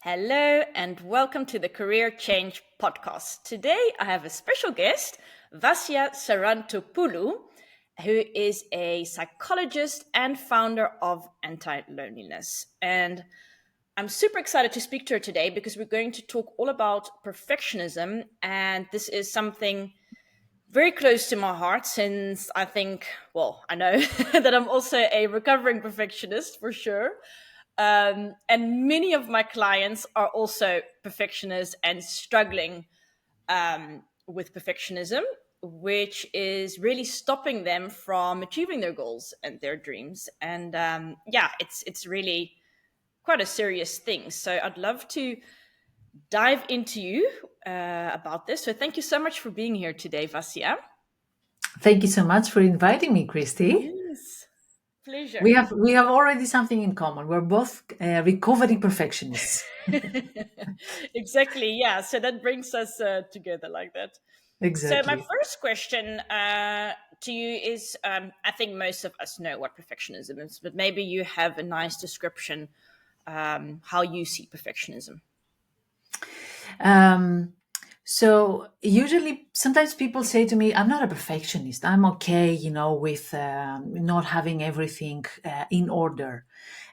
Hello and welcome to the Career Change Podcast. Today I have a special guest, Vassia Sarantopoulou, who is a psychologist and founder of AntiLoneliness. And I'm super excited to speak to her today because we're going to talk all about perfectionism. And this is something very close to my heart since I know that I'm also a recovering perfectionist for sure. And many of my clients are also perfectionists and struggling with perfectionism, which is really stopping them from achieving their goals and their dreams. And it's really quite a serious thing. So I'd love to dive into you about this. So thank you so much for being here today, Vassia. Thank you so much for inviting me, Christy. Yes, pleasure. We have already something in common. We're both recovering perfectionists. Exactly. Yeah. So that brings us together like that. So my Exactly. first question to you is: I think most of us know what perfectionism is, but maybe you have a nice description how you see perfectionism. Um, so usually, sometimes people say to me, "I'm not a perfectionist. I'm okay, with not having everything in order."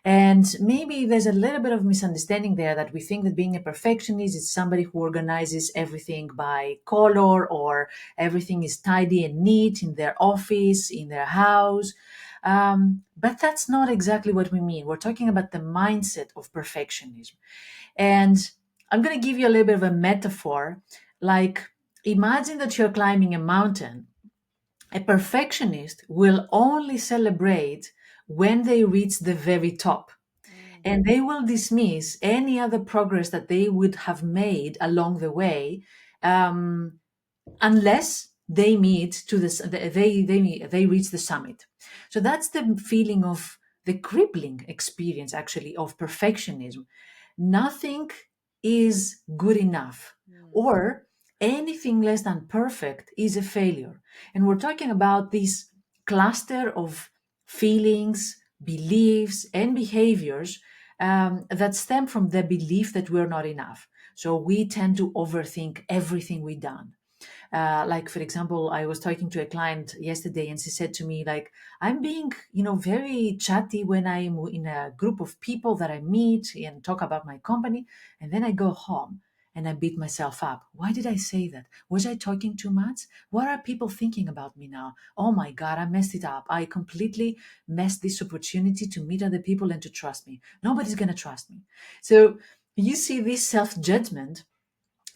And maybe there's a little bit of misunderstanding there that we think that being a perfectionist is somebody who organizes everything by color or everything is tidy and neat in their office, in their house. But that's not exactly what we mean. We're talking about the mindset of perfectionism. And I'm going to give you a little bit of a metaphor. Like, imagine that you're climbing a mountain. A perfectionist will only celebrate when they reach the very top, Mm. and they will dismiss any other progress that they would have made along the way, um, unless they meet to this they reach the summit. So that's the feeling of the crippling experience actually of perfectionism. Nothing is good enough, Mm. or anything less than perfect is a failure. And we're talking about this cluster of feelings, beliefs, and behaviors that stem from the belief that we're not enough. So we tend to overthink everything we done. Like, for example, I was talking to a client yesterday and she said to me, like, I'm being, very chatty when I'm in a group of people that I meet and talk about my company. And then I go home and I beat myself up. Why did I say that? Was I talking too much? What are people thinking about me now? Oh my God, I messed it up. I completely messed this opportunity to meet other people and to trust me. Nobody's going to trust me. So you see this self judgment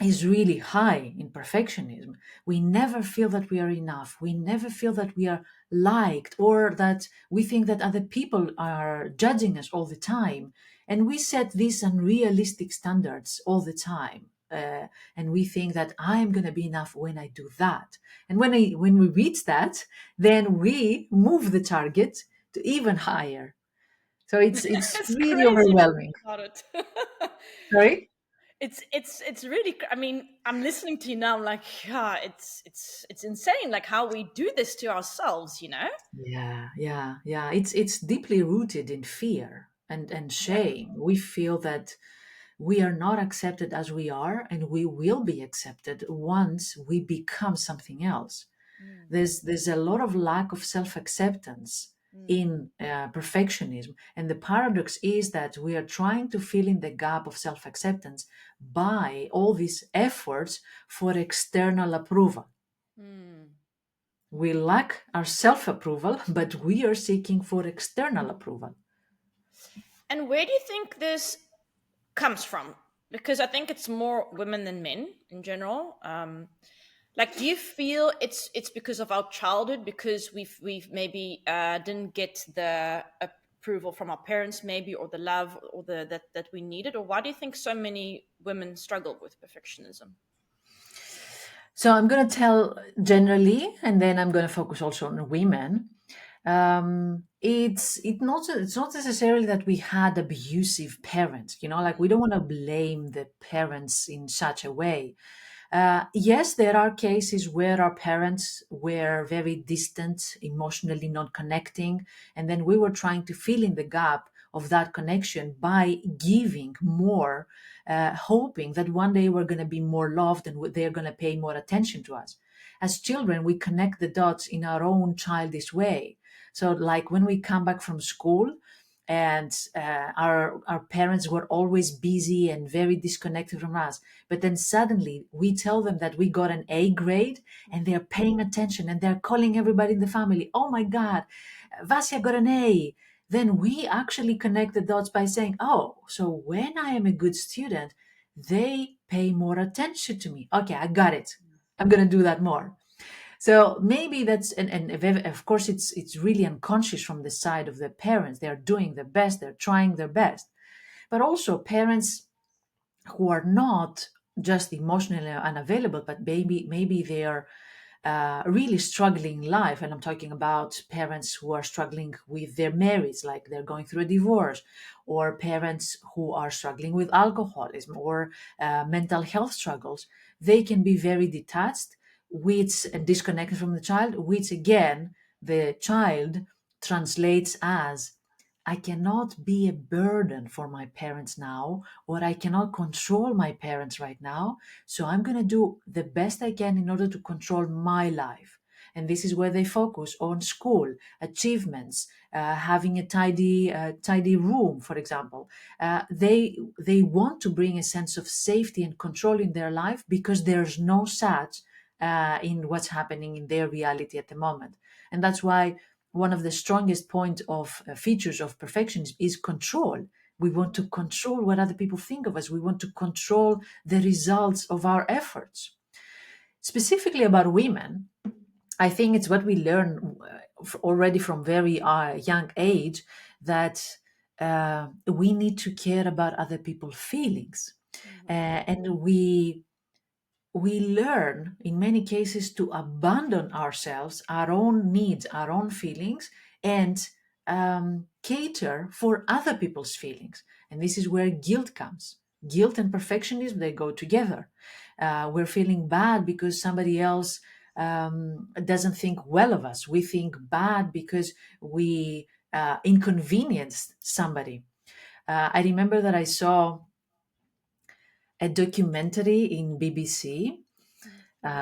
is really high in perfectionism. We never feel that we are enough. We never feel that we are liked, or that we think that other people are judging us all the time. And we set these unrealistic standards all the time. And we think that I'm going to be enough when I do that. And when we reach that, then we move the target to even higher. So it's It's really crazy to think overwhelming. about it. Sorry? It's really. I mean, I'm listening to you now. I'm like, yeah, it's insane. Like how we do this to ourselves. You know. Yeah. It's deeply rooted in fear and Yeah. shame. We feel that we are not accepted as we are, and we will be accepted once we become something else. Mm. There's a lot of lack of self-acceptance Mm. in perfectionism, and the paradox is that we are trying to fill in the gap of self-acceptance by all these efforts for external approval. Mm. We lack our self approval, but we are seeking for external approval. And where do you think this comes from? Because I think it's more women than men in general. Like, do you feel it's because of our childhood, because we've maybe didn't get the approval from our parents, maybe, or the love or the that we needed, or why do you think so many women struggle with perfectionism? So I'm going to tell generally, and then I'm going to focus also on women. It's not necessarily that we had abusive parents. Like, we don't want to blame the parents in such a way. Yes, there are cases where our parents were very distant, emotionally not connecting, and then we were trying to fill in the gap of that connection by giving more, hoping that one day we're going to be more loved and they're going to pay more attention to us. As children, we connect the dots in our own childish way. So, like when we come back from school, and our parents were always busy and very disconnected from us, but then suddenly we tell them that we got an A grade, and they're paying attention and they're calling everybody in the family, oh my god, Vasya got an A. Then we actually connect the dots by saying, oh, so when I am a good student, they pay more attention to me. Okay, I got it. I'm going to do that more. So maybe that's, and of course it's really unconscious from the side of the parents. They're doing their best, they're trying their best. But also parents who are not just emotionally unavailable, but maybe they are really struggling in life. And I'm talking about parents who are struggling with their marriage, like they're going through a divorce, or parents who are struggling with alcoholism or mental health struggles. They can be very detached, which and disconnected from the child, which again, the child translates as, I cannot be a burden for my parents now, or I cannot control my parents right now. So I'm going to do the best I can in order to control my life. And this is where they focus on school, achievements, having a tidy room, for example. They want to bring a sense of safety and control in their life because there's no such in what's happening in their reality at the moment. And that's why one of the strongest point of features of perfectionism is control. We want to control what other people think of us. We want to control the results of our efforts. Specifically about women, I think it's what we learn already from very young age, that we need to care about other people's feelings. And we learn in many cases to abandon ourselves, our own needs, our own feelings, and cater for other people's feelings. And this is where guilt comes. Guilt and perfectionism, they go together. We're feeling bad because somebody else doesn't think well of us. We think bad because we inconvenienced somebody. I remember that I saw a documentary in BBC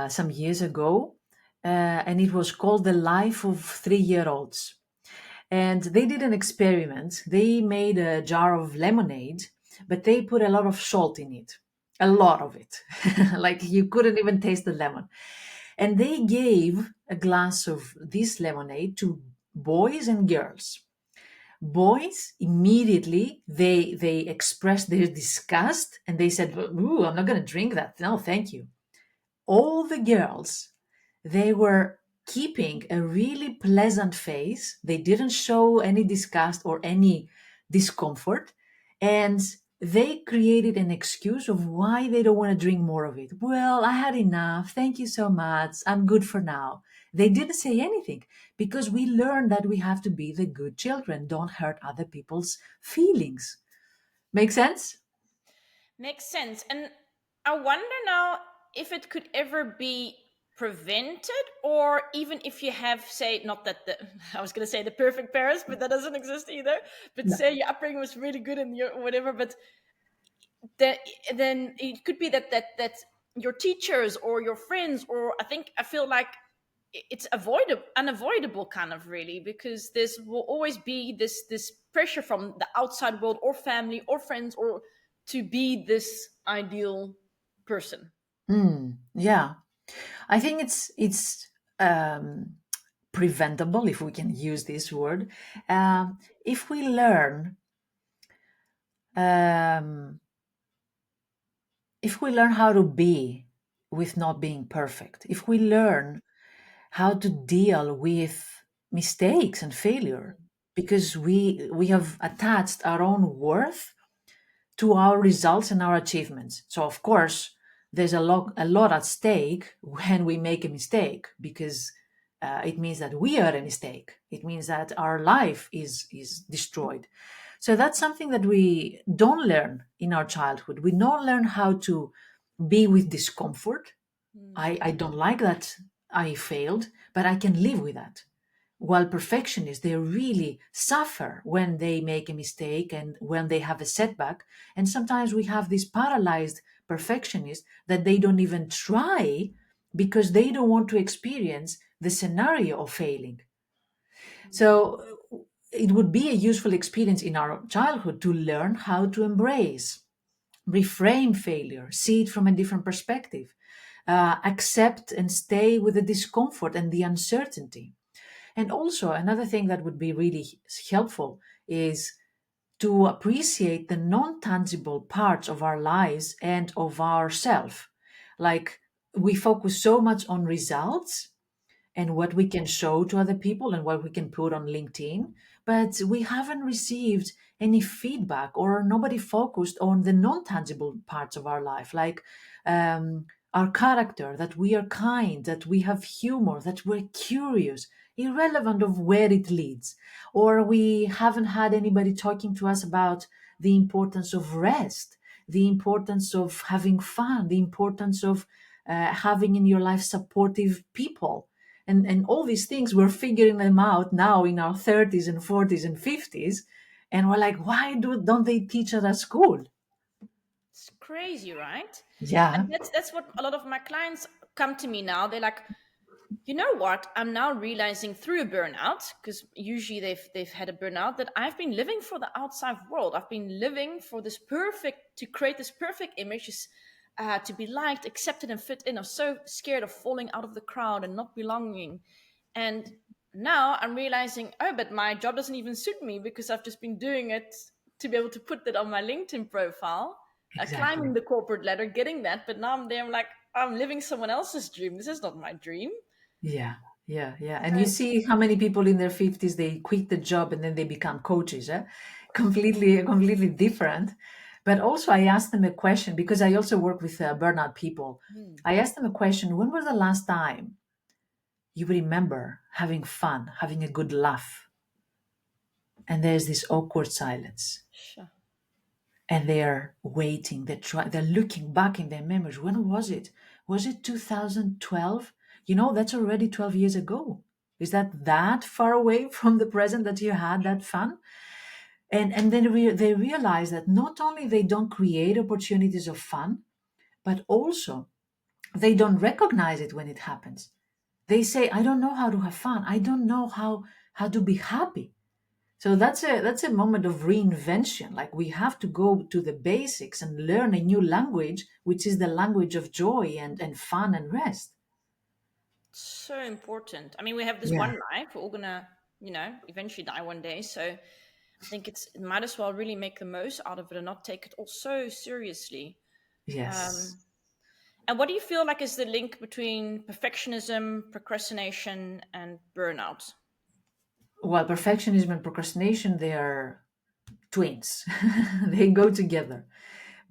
some years ago, and it was called The Life of 3-Year-Olds. And they did an experiment. They made a jar of lemonade, but they put a lot of salt in it, a lot of it. Like you couldn't even taste the lemon. And they gave a glass of this lemonade to boys and girls. Boys immediately they expressed their disgust and they said, "Ooh, I'm not going to drink that. No, thank you." All the girls, they were keeping a really pleasant face. They didn't show any disgust or any discomfort. And they created an excuse of why they don't want to drink more of it. Well, I had enough. Thank you so much. I'm good for now. They didn't say anything because we learned that we have to be the good children, don't hurt other people's feelings. Make sense? Makes sense. And I wonder now if it could ever be prevented, or even if you have, say, not that the, I was going to say the perfect parents, but that doesn't exist either. But No. say your upbringing was really good and your whatever, but that, then it could be that your teachers or your friends, or I feel like it's avoidable, unavoidable, kind of, really, because there's will always be this pressure from the outside world or family or friends, or to be this ideal person. Yeah. I think it's preventable, if we can use this word, if we learn um, if we learn how to be with not being perfect, if we learn how to deal with mistakes and failure, because we have attached our own worth to our results and our achievements. So of course, there's a lot at stake when we make a mistake, because it means that we are a mistake. It means that our life is destroyed. So that's something that we don't learn in our childhood. We don't learn how to be with discomfort. I don't like that I failed, but I can live with that. while perfectionists, they really suffer when they make a mistake and when they have a setback. And sometimes we have these paralyzed perfectionists that they don't even try because they don't want to experience the scenario of failing. So it would be a useful experience in our childhood to learn how to embrace, reframe failure, see it from a different perspective, accept and stay with the discomfort and the uncertainty. And also, another thing that would be really helpful is to appreciate the non tangible parts of our lives and of ourself. Like, we focus so much on results and what we can show to other people and what we can put on LinkedIn, but we haven't received any feedback, or nobody focused on the non tangible parts of our life, like our character, that we are kind, that we have humor, that we're curious, irrelevant of where it leads. Or we haven't had anybody talking to us about the importance of rest, the importance of having fun, the importance of having in your life supportive people. And all these things, we're figuring them out now in our 30s and 40s and 50s. And we're like, why don't they teach it at school? It's crazy, right? Yeah, And that's what a lot of my clients come to me now. They're like, you know what? I'm now realizing through a burnout, because usually they've had a burnout, that I've been living for the outside world. I've been living for this perfect, to create this perfect image, to be liked, accepted, and fit in. I'm so scared of falling out of the crowd and not belonging. And now I'm realizing, oh, but my job doesn't even suit me because I've just been doing it to be able to put that on my LinkedIn profile, climbing exactly. the corporate ladder, getting that. But now I'm there, I'm like, I'm living someone else's dream. This is not my dream. Yeah, yeah, yeah. And you So, see how many people in their 50s, they quit the job and then they become coaches, eh? Completely different. But also, I asked them a question because I also work with burnout people. hmm, I asked them a question: when was the last time you remember having fun, having a good laugh? And there's this awkward silence. sure. And they're waiting, they're looking back in their memories. When was it? Was it 2012? That's already 12 years ago. Is that far away from the present that you had that fun? And then they realize that not only they don't create opportunities of fun, but also they don't recognize it when it happens. They say, I don't know how to have fun, I don't know how to be happy. So that's a moment of reinvention. Like, we have to go to the basics and learn a new language, which is the language of joy and fun and rest. So important. I mean, we have this Yeah. one life. We're all gonna, eventually die one day. So I think it might as well really make the most out of it and not take it all so seriously. Yes. Um, and what do you feel like is the link between perfectionism, procrastination, and burnout? While perfectionism and procrastination, they are twins. They go together.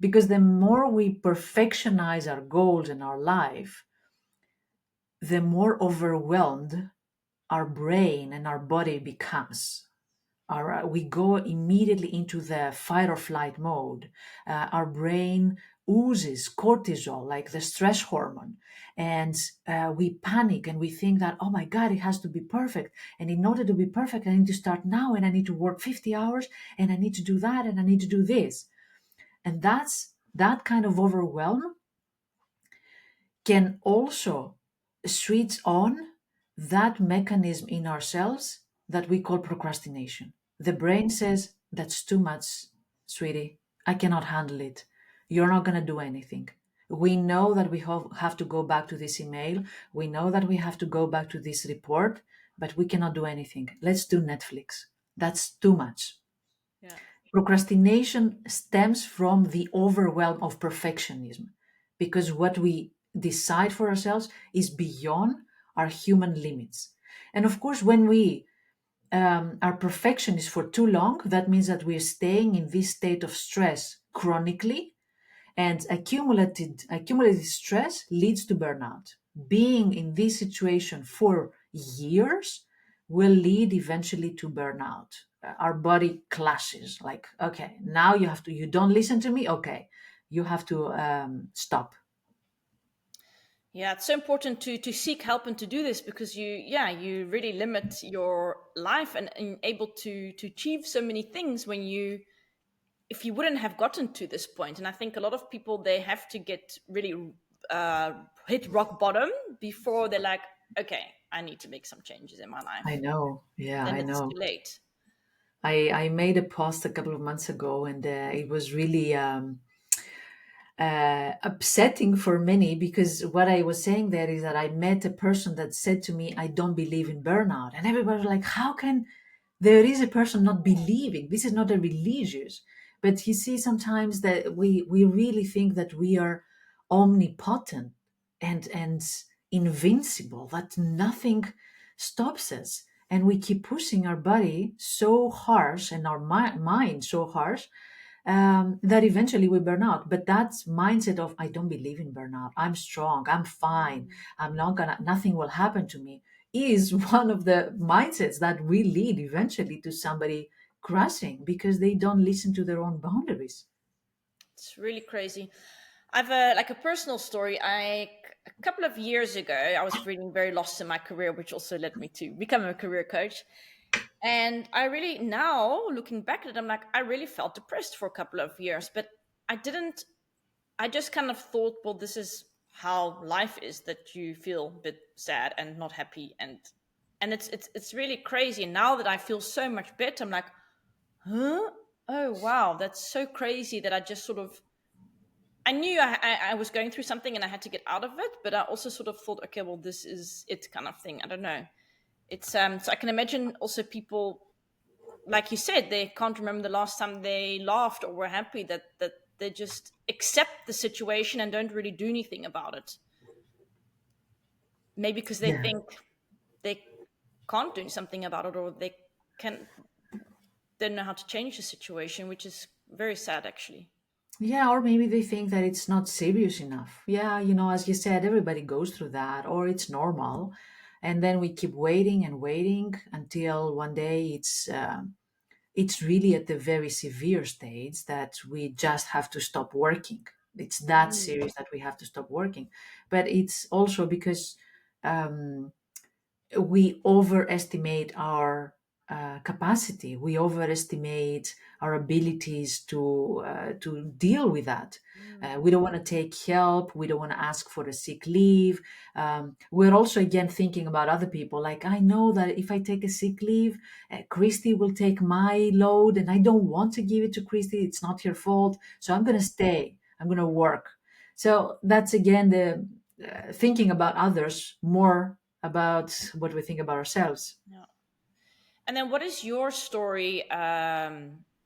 Because the more we perfectionize our goals in our life, the more overwhelmed our brain and our body becomes. We go immediately into the fight or flight mode. Our brain oozes cortisol, like the stress hormone, and we panic and we think that, oh my God, it has to be perfect. And in order to be perfect, I need to start now, and I need to work 50 hours, and I need to do that, and I need to do this. And that kind of overwhelm can also switch on that mechanism in ourselves that we call procrastination. The brain says, that's too much, sweetie. I cannot handle it. You're not going to do anything. We know that we have to go back to this email. We know that we have to go back to this report, but we cannot do anything. Let's do Netflix. That's too much. Yeah. Procrastination stems from the overwhelm of perfectionism, because what we decide for ourselves is beyond our human limits. And of course, when we are perfectionists for too long, that means that we're staying in this state of stress chronically, and accumulated stress leads to burnout. Being in this situation for years will lead eventually to burnout. Our body clashes. Like, okay, now you don't listen to me. Okay, you have to stop. Yeah, it's so important to seek help and to do this, because you really limit your life and able to achieve so many things when you if you wouldn't have gotten to this point. And I think a lot of people, they have to get really hit rock bottom before they're like, okay, I need to make some changes in my I life. know. Yeah, Then I it's know. too late. I made a post a couple of months ago, and it was really upsetting for many, because what I was saying there is that I met a person that said to me, I don't believe in burnout. And everybody was like, how can there is a person not believing? This is not a religious. But you see, sometimes that we really think that we are omnipotent and invincible, that nothing stops us. And we keep pushing our body so harsh and our mind so harsh, that eventually we burn out. But that mindset of, I don't believe in burnout, I'm strong, I'm fine, I'm not gonna, nothing will happen to me, is one of the mindsets that will lead eventually to somebody crashing, because they don't listen to their own boundaries. It's really crazy. I've a personal story. A couple of years ago, I was feeling very lost in my career, which also led me to become a career coach. And I really, now looking back at it, I'm like, I really felt depressed for a couple of years, but I didn't. I just kind of thought, well, this is how life is, that you feel a bit sad and not happy, and it's really crazy. And now that I feel so much better, I'm like, huh? Oh wow, that's so crazy that I just sort of, I knew I was going through something and I had to get out of it, but I also sort of thought, okay, well, this is it, kind of thing. I don't know. It's so I can imagine also people, like you said, they can't remember the last time they laughed or were happy, that they just accept the situation and don't really do anything about it. Maybe because they Yeah. think they can't do something about it, or can don't know how to change the situation, which is very sad actually. Yeah, or maybe they think that it's not serious enough. Yeah, as you said, everybody goes through that, or it's normal. And then we keep waiting and waiting until one day it's really at the very severe stage that we just have to stop working. It's that Mm. serious that we have to stop working. But it's also because um, we overestimate our capacity. We overestimate our abilities to deal with that. Mm. We don't want to take help. We don't want to ask for a sick leave. We're also again thinking about other people. Like, I know that if I take a sick leave, Christy will take my load, and I don't want to give it to Christy. It's not her fault, so I'm going to stay. I'm going to work. So that's again the thinking about others more about what we think about ourselves. Yeah. And then what is your story?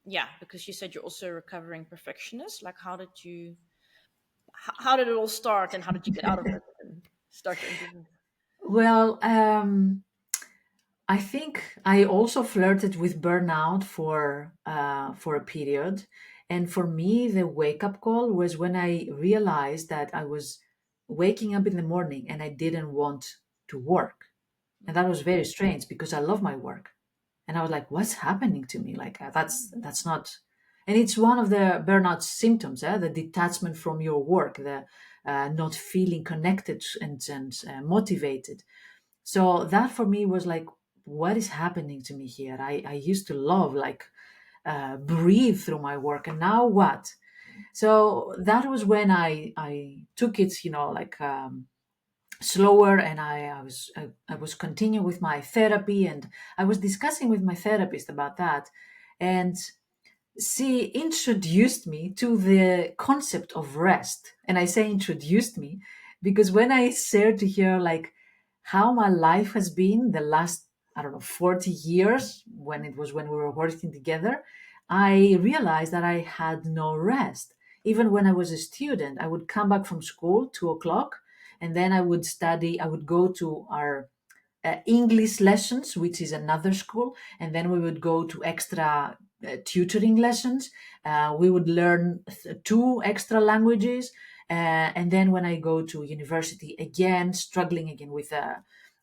Yeah, because you said you're also a recovering perfectionist. Like, how did it all start, and how did you get out of it and start your own business? Well, I think I also flirted with burnout for a period, and for me, the wake up call was when I realized that I was waking up in the morning and I didn't want to work, and that was very strange because I love my work. And I was like, what's happening to me? Like, that's not. And it's one of the burnout symptoms, the detachment from your work, the not feeling connected and motivated. So that for me was like, what is happening to me here? I used to love, like, breathe through my work, and now what? So that was when I took it, like, slower, and I was continuing with my therapy, and I was discussing with my therapist about that, and she introduced me to the concept of rest. And I say introduced me because when I shared to her, like, how my life has been the last, I don't know, 40 years, when we were working together, I realized that I had no rest. Even when I was a student, I would come back from school 2 o'clock, and then I would study. I would go to our English lessons, which is another school, and then we would go to extra tutoring lessons. We would learn two extra languages, and then when I go to university, again struggling again with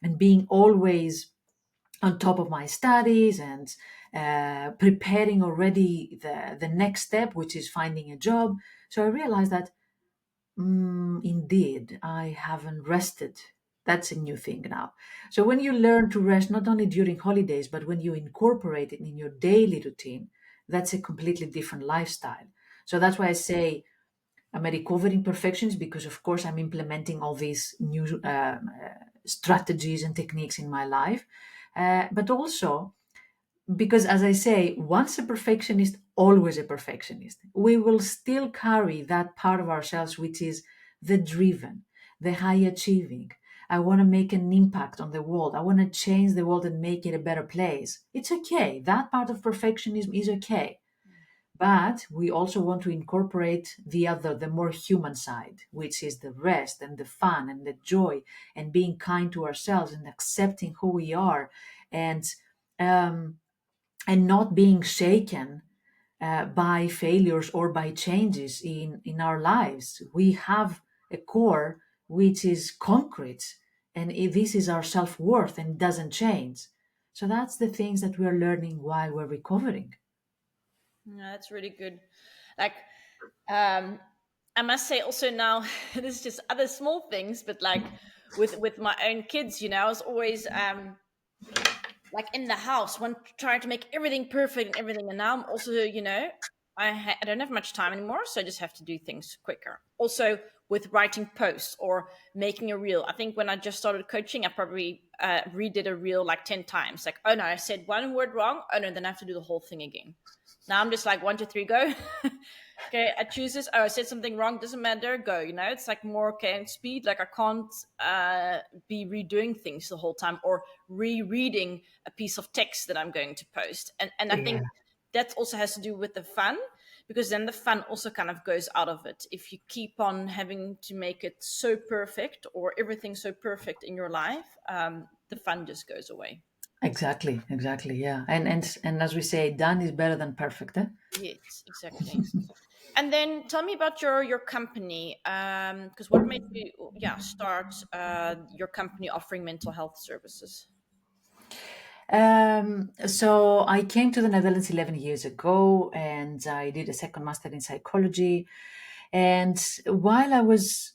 and being always on top of my studies, and preparing already the next step, which is finding a job. So I realized that Indeed, I haven't rested. That's a new thing now. So when you learn to rest, not only during holidays, but when you incorporate it in your daily routine, that's a completely different lifestyle. So that's why I say I'm a recovering perfectionist, because, of course, I'm implementing all these new strategies and techniques in my life. But also, because, as I say, once a perfectionist, always a perfectionist. We will still carry that part of ourselves, which is the driven, the high achieving. I want to make an impact on the world. I want to change the world and make it a better place. It's okay. That part of perfectionism is okay. But we also want to incorporate the other, the more human side, which is the rest and the fun and the joy and being kind to ourselves and accepting who we are, and um, and not being shaken by failures or by changes in our lives. We have a core which is concrete, and this is our self worth and doesn't change. So that's the things that we're learning while we're recovering. Yeah, that's really good. Like, um, I must say also now, this is just other small things, but like with my own kids, I was always like in the house, when trying to make everything perfect and everything. And now I'm also, I don't have much time anymore, so I just have to do things quicker. Also, with writing posts or making a reel. I think when I just started coaching, I probably redid a reel like 10 times. Like, oh no, I said one word wrong. Oh no, then I have to do the whole thing again. Now I'm just like, one, two, three, go. Okay, I choose this. Oh, I said something wrong. Doesn't matter. Go. It's like more okay speed. Like I can't be redoing things the whole time or rereading a piece of text that I'm going to post. And I Yeah. think that also has to do with the fun, because then the fun also kind of goes out of it. If you keep on having to make it so perfect or everything so perfect in your life, the fun just goes away. Exactly, exactly, yeah. And as we say, done is better than perfect, eh? Yes, exactly. And then tell me about your company, because what made you, start your company offering mental health services? So I came to the Netherlands 11 years ago, and I did a second master in psychology. And while I was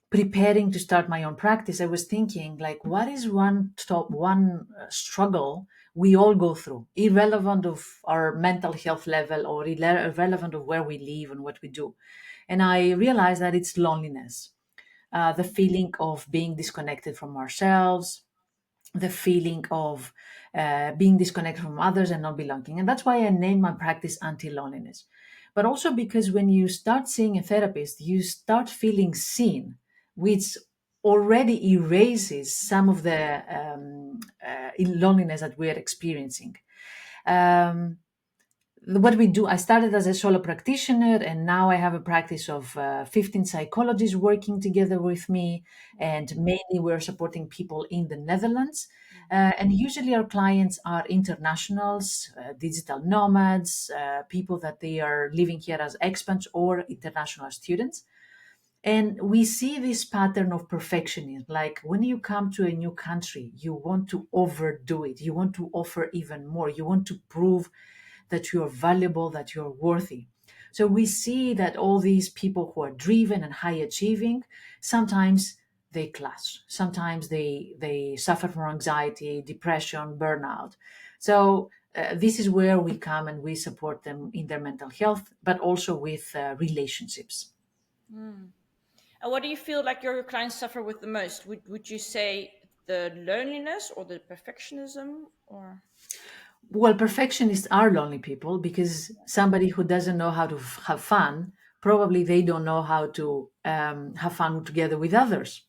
preparing to start my own practice, I was thinking, like, what is one struggle we all go through, irrelevant of our mental health level or irrelevant of where we live and what we do. And I realized that it's loneliness, the feeling of being disconnected from ourselves, the feeling of being disconnected from others and not belonging. And that's why I named my practice Anti-Loneliness. But also because when you start seeing a therapist, you start feeling seen, which already erases some of the loneliness that we're experiencing. Um, what we do, I started as a solo practitioner, and now I have a practice of 15 psychologists working together with me, and mainly we're supporting people in the Netherlands. And usually our clients are internationals, digital nomads, people that they are living here as expats or international students. And we see this pattern of perfectionism. Like when you come to a new country, you want to overdo it. You want to offer even more. You want to prove that you're valuable, that you're worthy. So we see that all these people who are driven and high achieving, sometimes they clash. Sometimes they suffer from anxiety, depression, burnout. So this is where we come and we support them in their mental health, but also with relationships. Mm. And what do you feel like your clients suffer with the most? Would you say the loneliness or the perfectionism or? Well, perfectionists are lonely people, because somebody who doesn't know how to have fun, probably they don't know how to have fun together with others.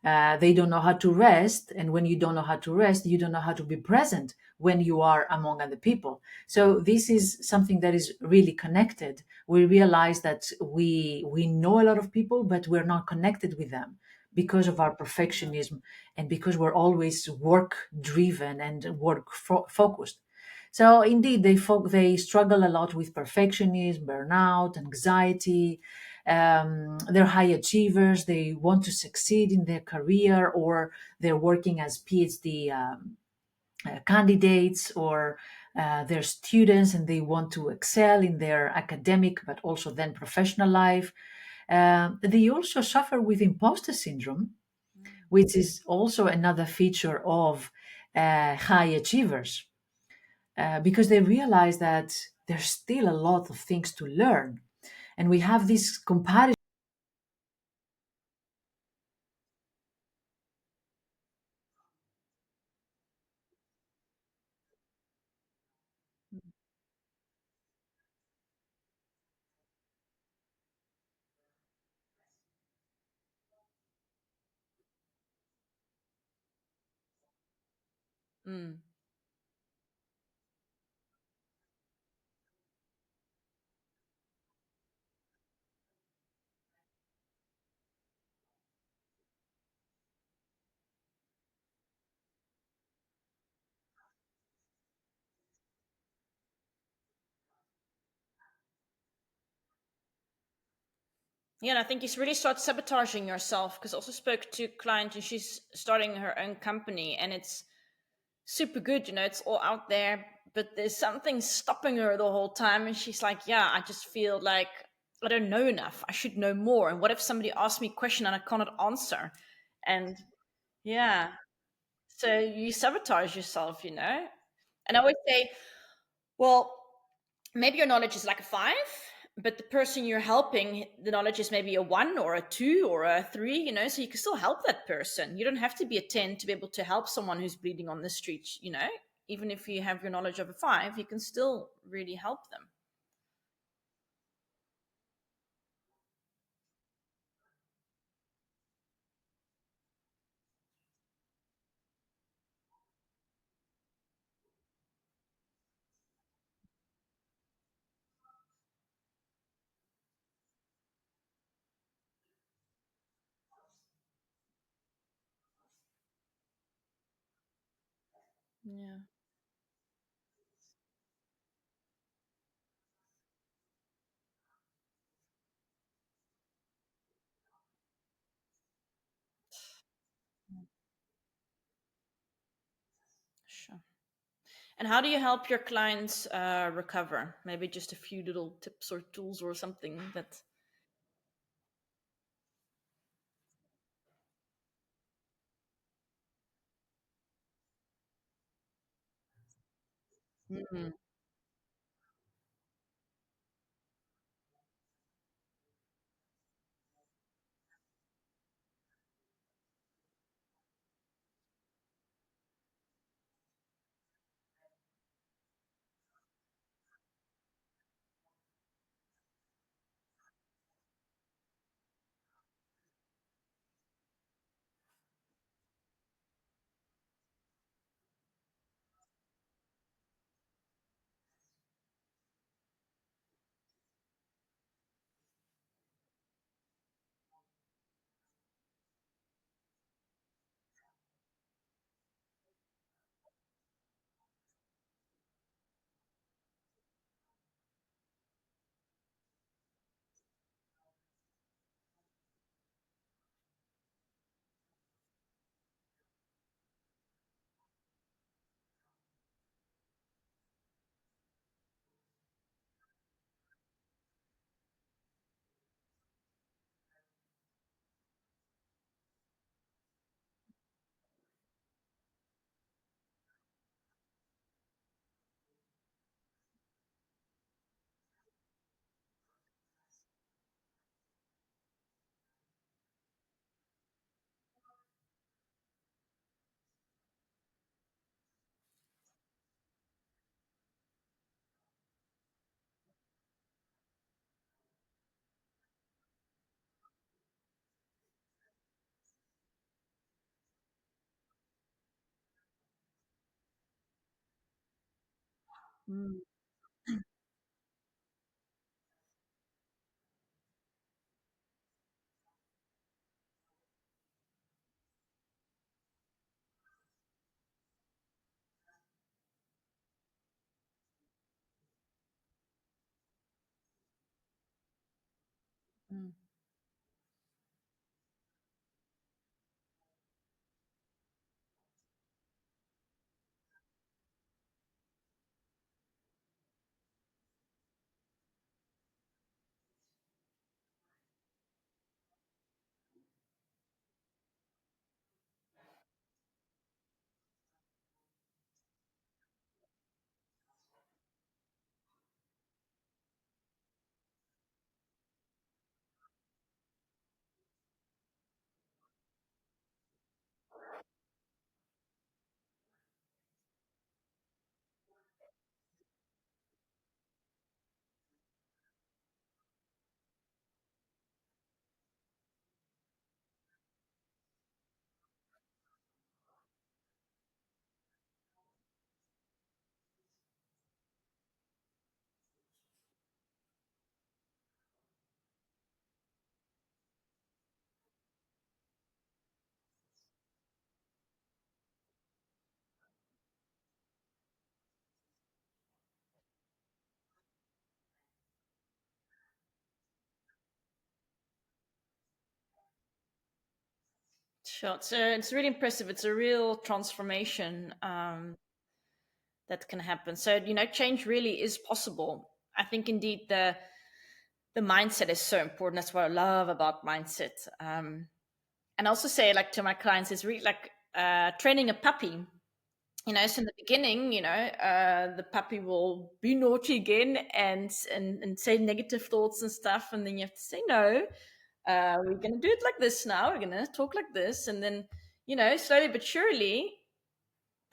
They don't know how to rest. And when you don't know how to rest, you don't know how to be present when you are among other people. So this is something that is really connected. We realize that we know a lot of people, but we're not connected with them because of our perfectionism, and because we're always work driven and work focused. So indeed, they struggle a lot with perfectionism, burnout, anxiety. They're high achievers. They want to succeed in their career, or they're working as PhD candidates, or they're students and they want to excel in their academic but also then professional life. They also suffer with imposter syndrome, which is also another feature of high achievers, because they realize that there's still a lot of things to learn. And we have this comparison. Mm. Yeah, and I think you really start sabotaging yourself, because I also spoke to a client and she's starting her own company and it's super good, it's all out there, but there's something stopping her the whole time. And she's like, yeah, I just feel like I don't know enough. I should know more. And what if somebody asks me a question and I cannot answer? And yeah, so you sabotage yourself. And I always say, well, maybe your knowledge is like a five, but the person you're helping, the knowledge is maybe a one or a two or a three. So you can still help that person. You don't have to be a 10 to be able to help someone who's bleeding on the street. Even if you have your knowledge of a five, you can still really help them. Yeah, sure. And how do you help your clients recover? Maybe just a few little tips or tools or something that. Mhm. Mm. Mm. Sure. So it's really impressive. It's a real transformation that can happen. So, change really is possible. I think indeed the mindset is so important. That's what I love about mindset. And I also say, like, to my clients, it's really like training a puppy. So in the beginning, the puppy will be naughty again and say negative thoughts and stuff, and then you have to say no. We're going to do it like this now. We're going to talk like this, and then slowly but surely,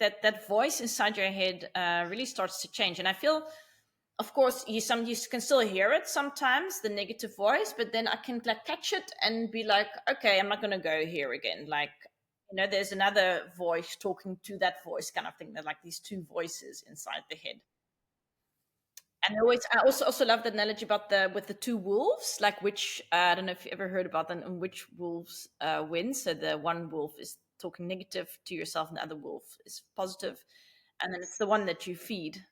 that voice inside your head really starts to change. And I feel, of course, you can still hear it sometimes, the negative voice, but then I can like catch it and be like, okay, I'm not going to go here again. Like, there's another voice talking to that voice, kind of thing. They're like these two voices inside the head. And I also love the analogy about the with the two wolves, like which I don't know if you ever heard about them, and which wolves win. So the one wolf is talking negative to yourself, and the other wolf is positive, and then it's the one that you feed.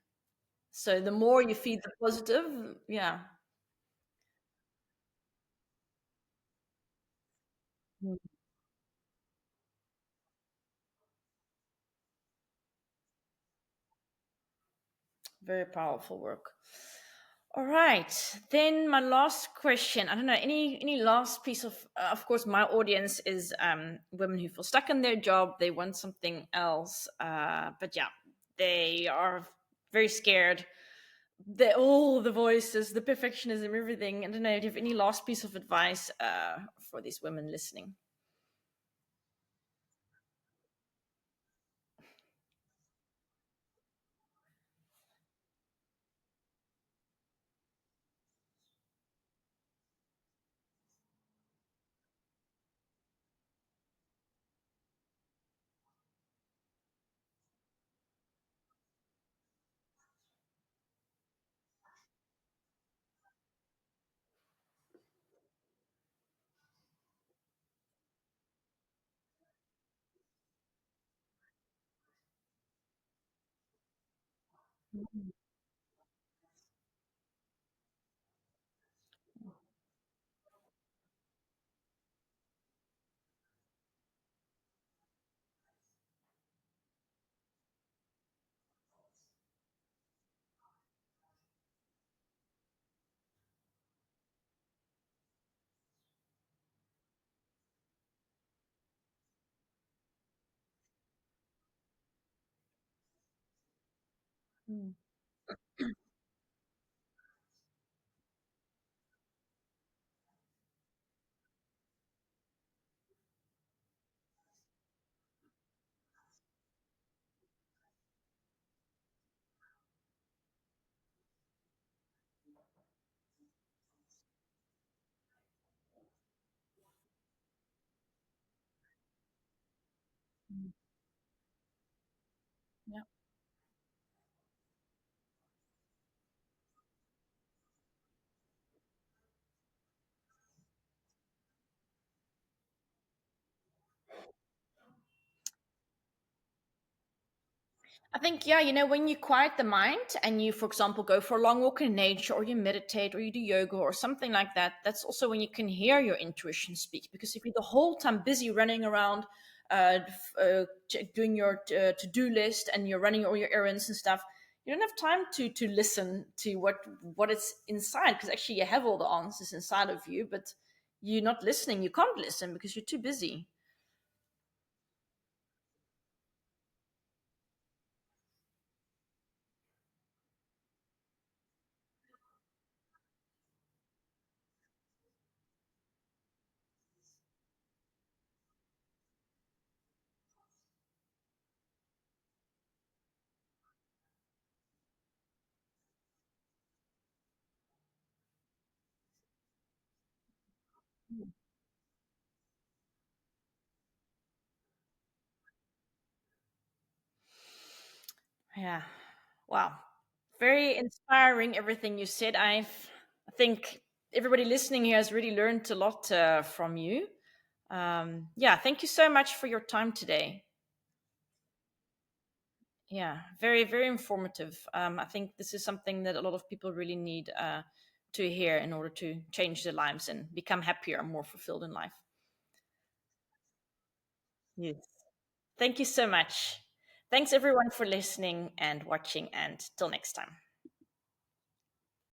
So the more you feed the positive, yeah. Mm. Very powerful work. All right. Then my last question. I don't know, any last piece of course my audience is women who feel stuck in their job, they want something else. But yeah, they are very scared. All the voices, the perfectionism, everything. I don't know, do you have any last piece of advice for these women listening? Mm. Mm. Yeah. I think, yeah, when you quiet the mind and you, for example, go for a long walk in nature or you meditate or you do yoga or something like that, that's also when you can hear your intuition speak. Because if you're the whole time busy running around, doing your to-do list and you're running all your errands and stuff, you don't have time to listen to what it's inside. Because actually, you have all the answers inside of you, but you're not listening. You can't listen because you're too busy. Yeah. Wow. Very inspiring, everything you said. I think everybody listening here has really learned a lot from you. Yeah, thank you so much for your time today. Yeah, very, very informative. I think this is something that a lot of people really need to hear in order to change their lives and become happier and more fulfilled in life. Yes. Thank you so much. Thanks everyone for listening and watching, and till next time.